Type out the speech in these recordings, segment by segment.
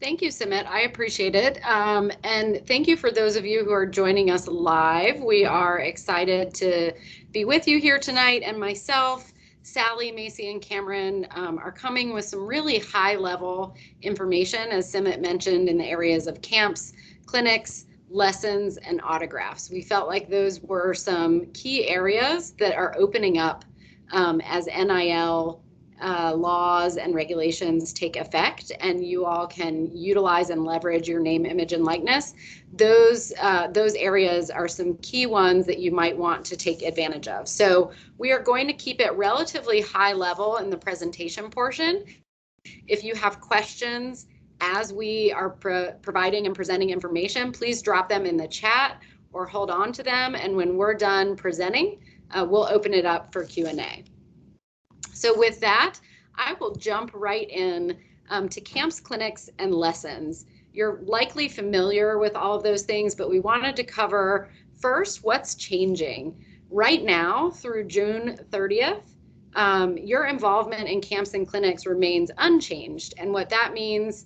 Thank you, Sumit. I appreciate it. And thank you for those of you who are joining us live. We are excited to be with you here tonight. And myself, Sally, Macy, and Cameron are coming with some really high-level information, as Sumit mentioned, in the areas of camps, clinics, lessons, and autographs. We felt like those were some key areas that are opening up as NIL laws and regulations take effect, and you all can utilize and leverage your name, image, and likeness. Those areas are some key ones that you might want to take advantage of. So we are going to keep it relatively high level in the presentation portion. If you have questions as we are providing and presenting information, please drop them in the chat or hold on to them. And when we're done presenting, we'll open it up for Q&A. So with that, I will jump right in to camps, clinics, and lessons. You're likely familiar with all of those things, but we wanted to cover first what's changing. Right now, through June 30th, your involvement in camps and clinics remains unchanged. And what that means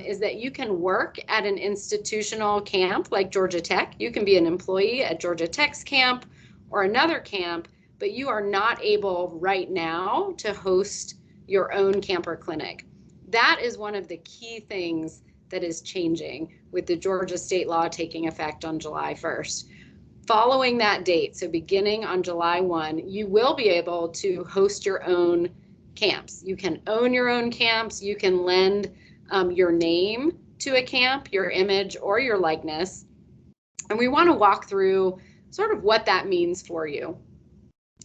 is that you can work at an institutional camp like Georgia Tech. You can be an employee at Georgia Tech's camp or another camp, but you are not able right now to host your own camp or clinic. That is one of the key things that is changing with the Georgia state law taking effect on July 1st. Following that date, so beginning on July 1, you will be able to host your own camps. You can own your own camps. You can lend your name to a camp, your image, or your likeness. And we want to walk through sort of what that means for you.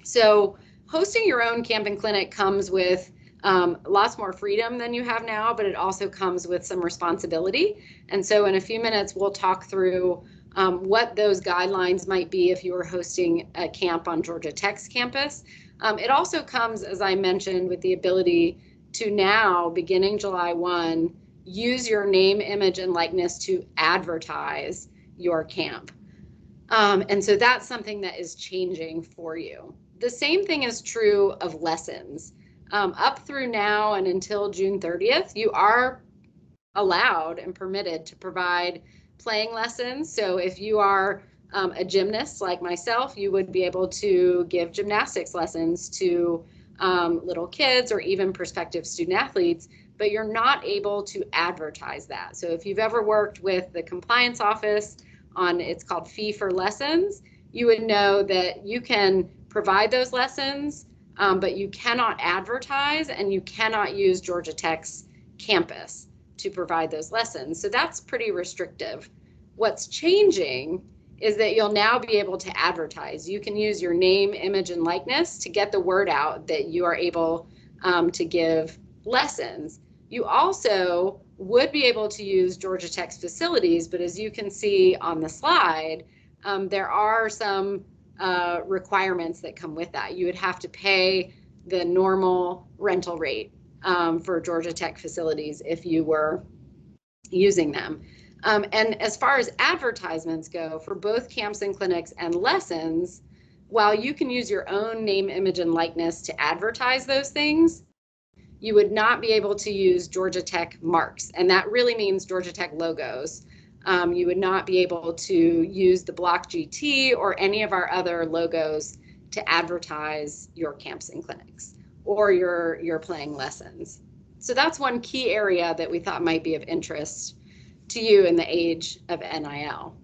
So hosting your own camp and clinic comes with lots more freedom than you have now, but it also comes with some responsibility. And so in a few minutes, we'll talk through what those guidelines might be if you were hosting a camp on Georgia Tech's campus. It also comes, as I mentioned, with the ability to now, beginning July 1, use your name, image, and likeness to advertise your camp. And so that's something that is changing for you. The same thing is true of lessons. Up through now and until June 30th, you are allowed and permitted to provide playing lessons. So if you are a gymnast like myself, you would be able to give gymnastics lessons to little kids or even prospective student athletes, but you're not able to advertise that. So if you've ever worked with the compliance office on, it's called Fee for Lessons, you would know that you can provide those lessons, but you cannot advertise and you cannot use Georgia Tech's campus to provide those lessons. So that's pretty restrictive. What's changing is that you'll now be able to advertise. You can use your name, image, and likeness to get the word out that you are able to give lessons. You also would be able to use Georgia Tech's facilities, but as you can see on the slide, there are some requirements that come with that. You would have to pay the normal rental rate for Georgia Tech facilities if you were using them. And as far as advertisements go, for both camps and clinics and lessons, while you can use your own name, image, and likeness to advertise those things, you would not be able to use Georgia Tech marks. And that really means Georgia Tech logos. You would not be able to use the Block GT or any of our other logos to advertise your camps and clinics or your playing lessons. So that's one key area that we thought might be of interest to you in the age of NIL.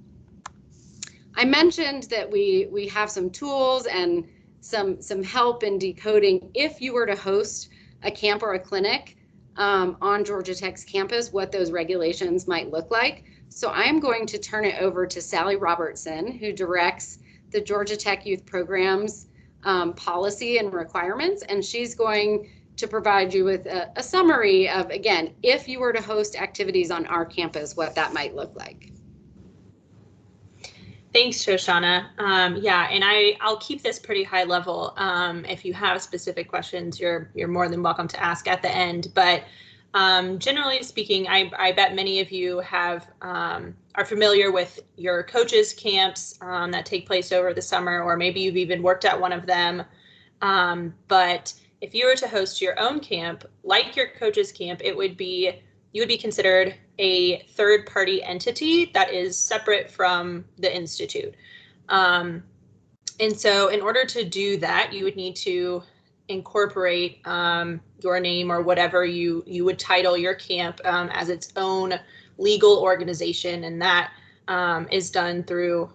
I mentioned that we have some tools and some help in decoding if you were to host a camp or a clinic on Georgia Tech's campus, what those regulations might look like. So I'm going to turn it over to Sally Robertson, who directs the Georgia Tech Youth Programs policy and requirements, and she's going to provide you with a summary of, again, if you were to host activities on our campus, what that might look like. Thanks, Shoshana. Yeah, and I'll keep this pretty high level. If you have specific questions, you're more than welcome to ask at the end. But generally speaking, I bet many of you have are familiar with your coaches' camps that take place over the summer, or maybe you've even worked at one of them. But if you were to host your own camp, like your coach's camp, it would be you would be considered a third-party entity that is separate from the institute. And so in order to do that, you would need to incorporate your name or whatever you would title your camp as its own legal organization, and that is done through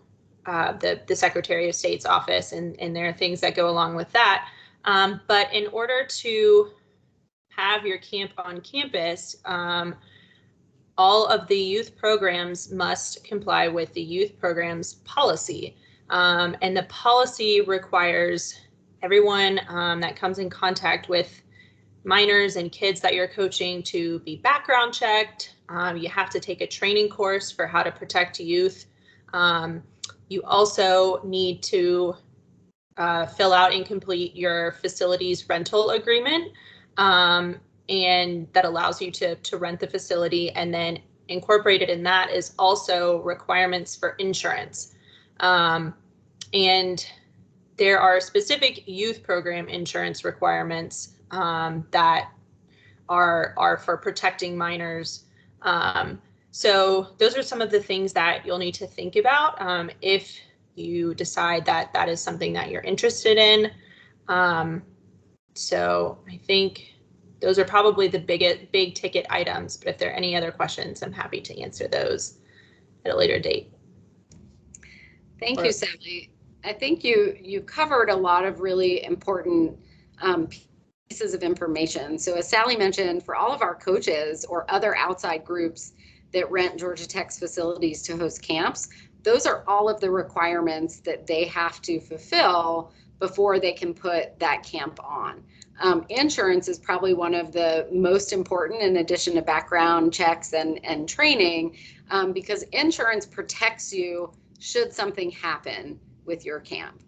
the Secretary of State's office, and there are things that go along with that. But in order to have your camp on campus, all of the youth programs must comply with the youth programs policy. And the policy requires everyone that comes in contact with minors and kids that you're coaching to be background checked. You have to take a training course for how to protect youth. You also need to fill out and complete your facilities rental agreement, and that allows you to rent the facility. And then incorporated in that is also requirements for insurance. And there are specific youth program insurance requirements that are for protecting minors. So those are some of the things that you'll need to think about if you decide that that is something that you're interested in. So I think those are probably the big ticket items, but if there are any other questions, I'm happy to answer those at a later date. Thank you, Sally. I think you covered a lot of really important pieces of information. So as Sally mentioned, for all of our coaches or other outside groups that rent Georgia Tech's facilities to host camps, those are all of the requirements that they have to fulfill before they can put that camp on. Insurance is probably one of the most important, in addition to background checks and training, because insurance protects you should something happen with your camp.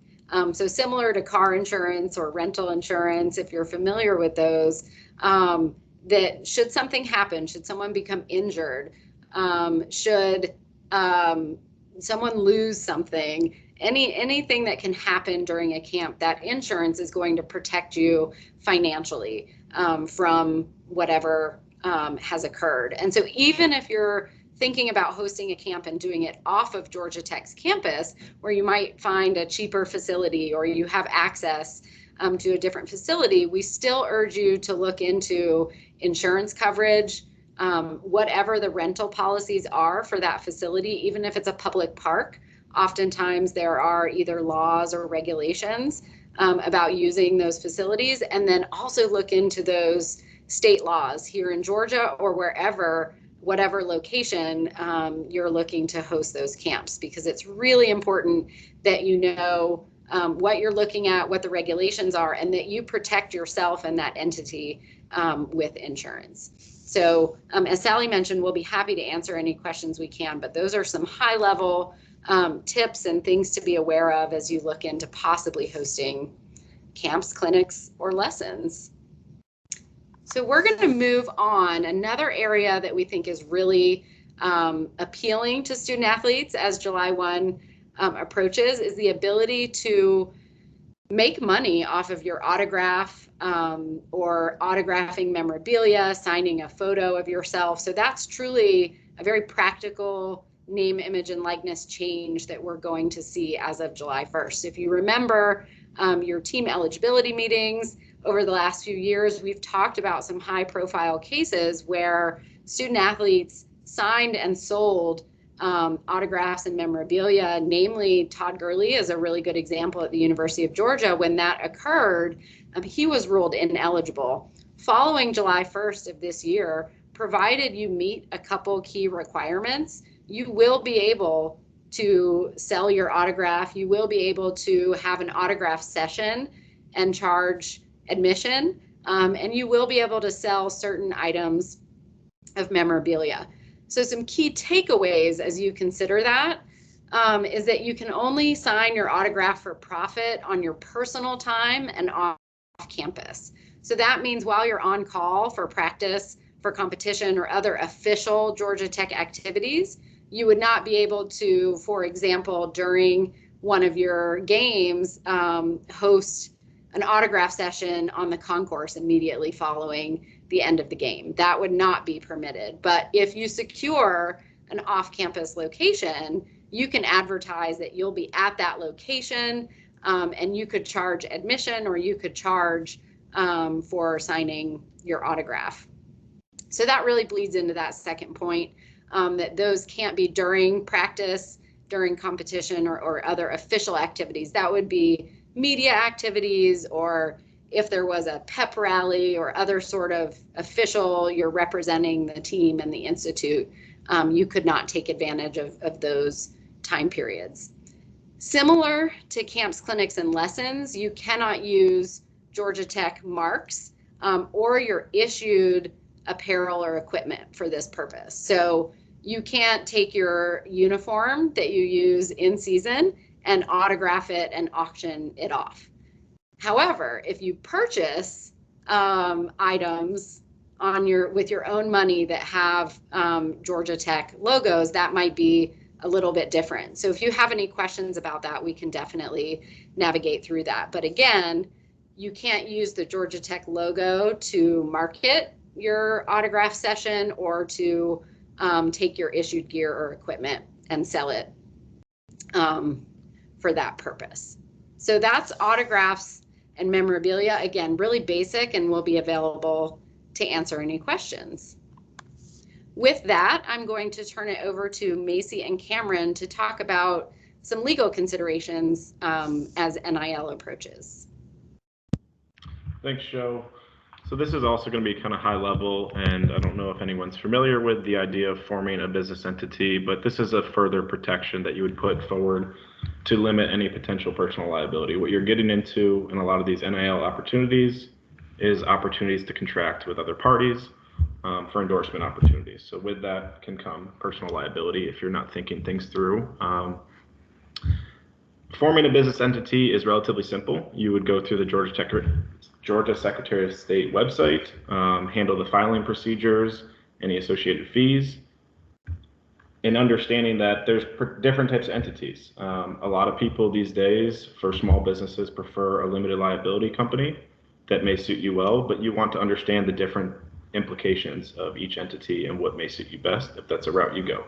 So similar to car insurance or rental insurance, if you're familiar with those, that should something happen, should someone become injured, should someone lose something, anything that can happen during a camp, that insurance is going to protect you financially from whatever has occurred. And so even if you're thinking about hosting a camp and doing it off of Georgia Tech's campus, where you might find a cheaper facility or you have access to a different facility, we still urge you to look into insurance coverage, whatever the rental policies are for that facility, even if it's a public park. Oftentimes there are either laws or regulations about using those facilities, and then also look into those state laws here in Georgia or wherever, whatever location you're looking to host those camps, because it's really important that you know what you're looking at, what the regulations are, and that you protect yourself and that entity with insurance. So as Sally mentioned, we'll be happy to answer any questions we can, but those are some high-level tips and things to be aware of as you look into possibly hosting camps, clinics, or lessons. So we're going to move on. Another area that we think is really appealing to student athletes as July 1 approaches is the ability to make money off of your autograph or autographing memorabilia, signing a photo of yourself. So that's truly a very practical name, image, and likeness change that we're going to see as of July 1st. If you remember your team eligibility meetings over the last few years, we've talked about some high-profile cases where student athletes signed and sold autographs and memorabilia. Namely, Todd Gurley is a really good example at the University of Georgia. When that occurred, he was ruled ineligible. Following July 1st of this year, provided you meet a couple key requirements, you will be able to sell your autograph. You will be able to have an autograph session and charge admission, and you will be able to sell certain items of memorabilia. So some key takeaways as you consider that is that you can only sign your autograph for profit on your personal time and off campus. So that means while you're on call for practice, for competition, or other official Georgia Tech activities, you would not be able to, for example, during one of your games, host an autograph session on the concourse immediately following the end of the game. That would not be permitted. But if you secure an off-campus location, you can advertise that you'll be at that location, and you could charge admission, or you could charge for signing your autograph. So that really bleeds into that second point, that those can't be during practice, during competition, or other official activities. That would be media activities, or if there was a pep rally or other sort of official, you're representing the team and the institute, you could not take advantage of those time periods. Similar to camps, clinics, and lessons, you cannot use Georgia Tech marks or your issued apparel or equipment for this purpose. So you can't take your uniform that you use in season and autograph it and auction it off. However, if you purchase items with your own money that have Georgia Tech logos, that might be a little bit different. So if you have any questions about that, we can definitely navigate through that. But again, you can't use the Georgia Tech logo to market your autograph session or to take your issued gear or equipment and sell it for that purpose. So that's autographs and memorabilia. Again, really basic, and will be available to answer any questions. With that, I'm going to turn it over to Macy and Cameron to talk about some legal considerations as NIL approaches. Thanks, Jo. So this is also going to be kind of high level, and I don't know if anyone's familiar with the idea of forming a business entity, but this is a further protection that you would put forward to limit any potential personal liability. What you're getting into in a lot of these NIL opportunities is opportunities to contract with other parties for endorsement opportunities. So with that can come personal liability if you're not thinking things through. Forming a business entity is relatively simple. You would go through the Georgia Secretary of State website, handle the filing procedures, any associated fees, and understanding that there's different types of entities. A lot of people these days, for small businesses, prefer a limited liability company that may suit you well, but you want to understand the different implications of each entity and what may suit you best if that's a route you go.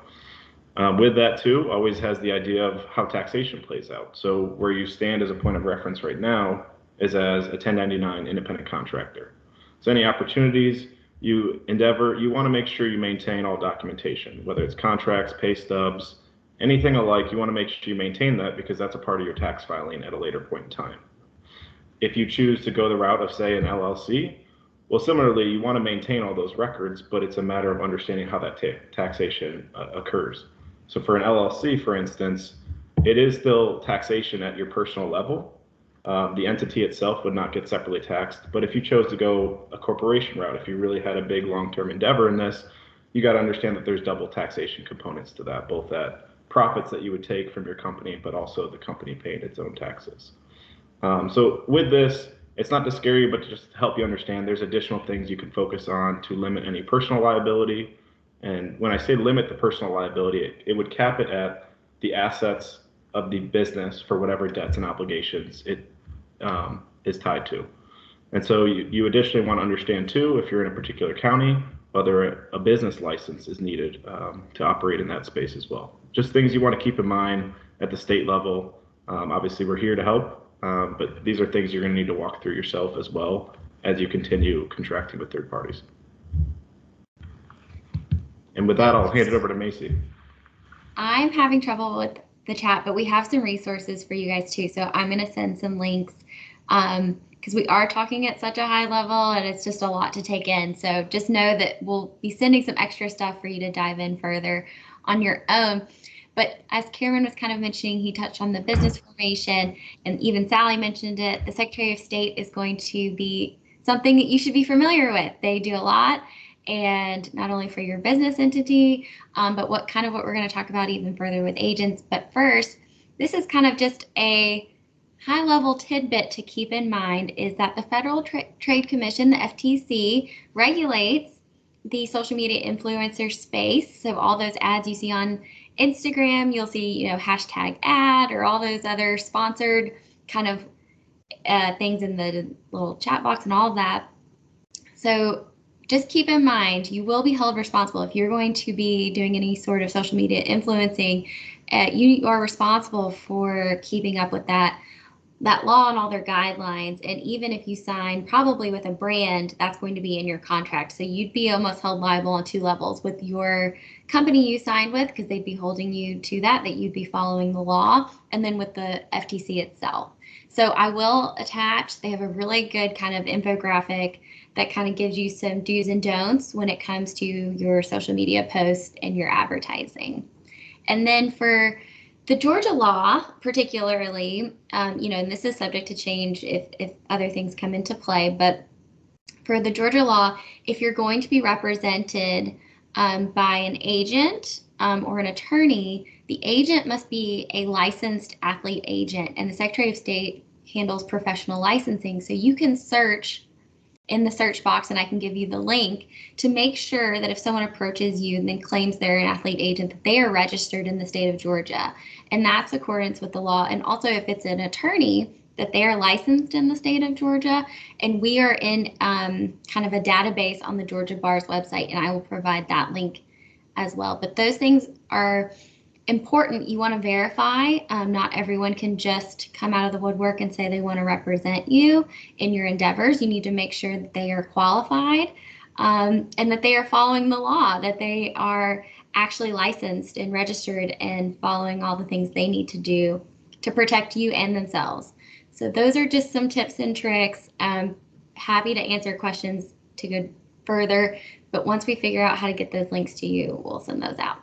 With that too, always has the idea of how taxation plays out. So where you stand as a point of reference right now is as a 1099 independent contractor. So any opportunities you want to make sure you maintain all documentation, whether it's contracts, pay stubs, anything alike. You want to make sure you maintain that because that's a part of your tax filing at a later point in time. If you choose to go the route of, say, an LLC, well, similarly, you want to maintain all those records, but it's a matter of understanding how that taxation occurs. So for an LLC, for instance, it is still taxation at your personal level. The entity itself would not get separately taxed. But if you chose to go a corporation route, if you really had a big long-term endeavor in this, you got to understand that there's double taxation components to that, both at profits that you would take from your company, but also the company paying its own taxes. So with this, it's not to scare you, but to just help you understand there's additional things you can focus on to limit any personal liability. And when I say limit the personal liability, it would cap it at the assets of the business for whatever debts and obligations it is tied to. And so you additionally want to understand too, if you're in a particular county, whether a business license is needed to operate in that space as well. Just things you want to keep in mind at the state level. Obviously, we're here to help, but these are things you're going to need to walk through yourself as well as you continue contracting with third parties. And with that, I'll hand it over to Macy. I'm having trouble with the chat, but we have some resources for you guys too. So I'm going to send some links because we are talking at such a high level and it's just a lot to take in. So just know that we'll be sending some extra stuff for you to dive in further on your own. But as Cameron was kind of mentioning, he touched on the business formation, and even Sally mentioned it. The Secretary of State is going to be something that you should be familiar with. They do a lot, and not only for your business entity, but what we're going to talk about even further with agents. But first, this is kind of just a high-level tidbit to keep in mind is that the Federal Trade Commission, the FTC, regulates the social media influencer space. So all those ads you see on Instagram, you'll see, hashtag ad or all those other sponsored kind of things in the little chat box and all of that. So just keep in mind, you will be held responsible if you're going to be doing any sort of social media influencing. You are responsible for keeping up with that law and all their guidelines. And even if you sign probably with a brand, that's going to be in your contract. So you'd be almost held liable on 2 levels with your company you signed with, because they'd be holding you to that you'd be following the law, and then with the FTC itself. So I will attach, they have a really good kind of infographic that kind of gives you some do's and don'ts when it comes to your social media posts and your advertising. And then for the Georgia law, particularly, and this is subject to change if other things come into play, but for the Georgia law, if you're going to be represented by an agent or an attorney, the agent must be a licensed athlete agent, and the Secretary of State handles professional licensing. So you can search in the search box, and I can give you the link to make sure that if someone approaches you and then claims they're an athlete agent, that they are registered in the state of Georgia. And that's accordance with the law. And also if it's an attorney, that they are licensed in the state of Georgia. And we are in kind of a database on the Georgia Bar's website, and I will provide that link as well. But those things are important. You want to verify. Not everyone can just come out of the woodwork and say they want to represent you in your endeavors. You need to make sure that they are qualified and that they are following the law, that they are actually licensed and registered and following all the things they need to do to protect you and themselves. So those are just some tips and tricks. I'm happy to answer questions to go further, but once we figure out how to get those links to you, we'll send those out.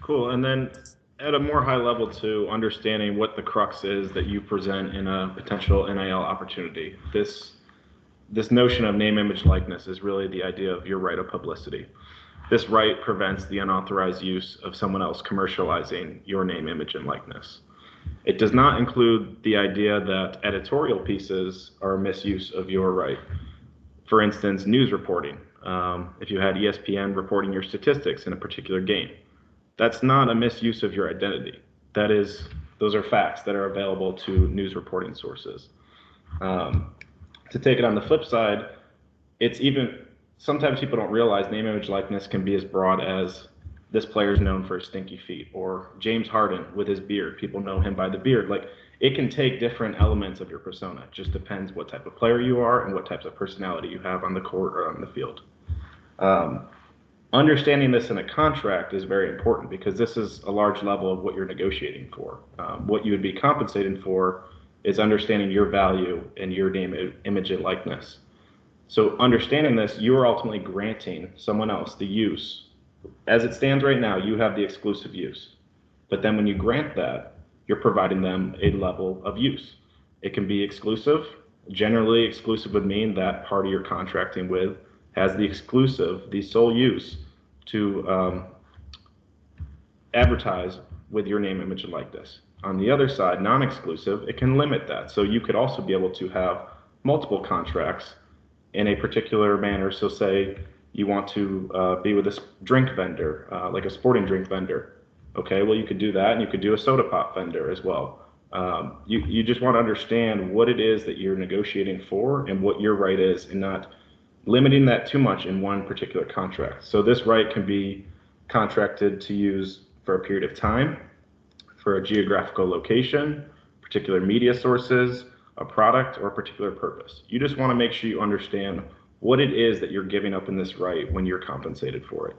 Cool. And then at a more high level too, understanding what the crux is that you present in a potential NIL opportunity. This notion of name, image, likeness is really the idea of your right of publicity. This right prevents the unauthorized use of someone else commercializing your name, image, and likeness. It does not include the idea that editorial pieces are a misuse of your right. For instance, news reporting. If you had ESPN reporting your statistics in a particular game, that's not a misuse of your identity. Those are facts that are available to news reporting sources. To take it on the flip side, sometimes people don't realize name, image, likeness can be as broad as this player is known for his stinky feet, or James Harden with his beard. People know him by the beard. Like, it can take different elements of your persona. It just depends what type of player you are and what types of personality you have on the court or on the field. Understanding this in a contract is very important, because this is a large level of what you're negotiating for. What you would be compensated for is understanding your value and your name, image, and likeness. So understanding this, you are ultimately granting someone else the use. As it stands right now, you have the exclusive use. But then when you grant that, you're providing them a level of use. It can be exclusive. Generally, exclusive would mean that party you're contracting with has the sole use to advertise with your name, image, and likeness. On the other side, non-exclusive, it can limit that. So you could also be able to have multiple contracts in a particular manner. So say you want to be with a drink vendor, like a sporting drink vendor. Okay, well, you could do that, and you could do a soda pop vendor as well. You just want to understand what it is that you're negotiating for and what your right is, and not limiting that too much in one particular contract. So this right can be contracted to use for a period of time, for a geographical location, particular media sources, a product, or a particular purpose. You just want to make sure you understand what it is that you're giving up in this right when you're compensated for it.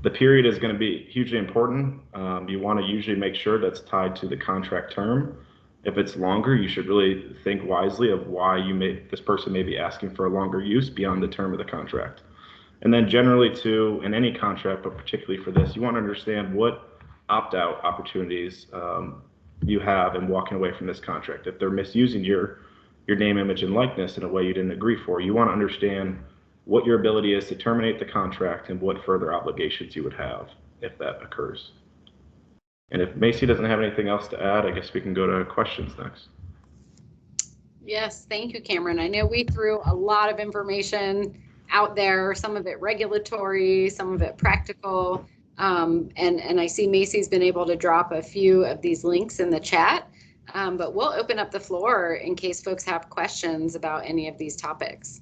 The period is going to be hugely important. You want to usually make sure that's tied to the contract term. If it's longer, you should really think wisely of why this person may be asking for a longer use beyond the term of the contract. And then generally too, in any contract, but particularly for this, you want to understand what opt-out opportunities you have in walking away from this contract. If they're misusing your name, image, and likeness in a way you didn't agree for, you want to understand what your ability is to terminate the contract and what further obligations you would have if that occurs. And if Macy doesn't have anything else to add, I guess we can go to questions next. Yes, thank you, Cameron. I know we threw a lot of information out there, some of it regulatory, some of it practical. And I see Macy's been able to drop a few of these links in the chat. but we'll open up the floor in case folks have questions about any of these topics.